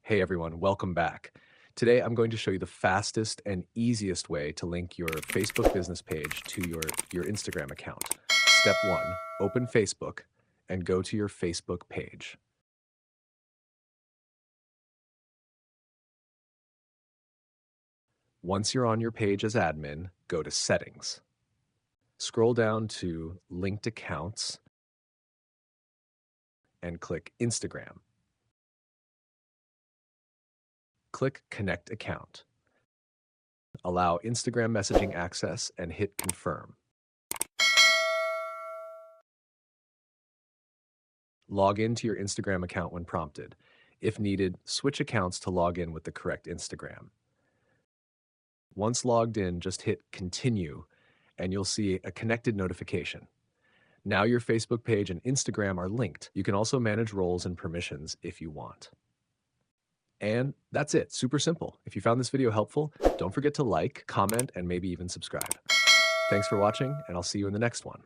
Hey everyone, welcome back. Today I'm going to show you the fastest and easiest way to link your Facebook business page to your Instagram account. Step 1, open Facebook and go to your Facebook page. Once you're on your page as admin, go to Settings. Scroll down to Linked Accounts and click Instagram. Click Connect Account. Allow Instagram messaging access and hit Confirm. Log into your Instagram account when prompted. If needed, switch accounts to log in with the correct Instagram. Once logged in, just hit Continue and you'll see a connected notification. Now your Facebook page and Instagram are linked. You can also manage roles and permissions if you want. And that's it, super simple. If you found this video helpful, don't forget to like, comment, and maybe even subscribe. Thanks for watching, and I'll see you in the next one.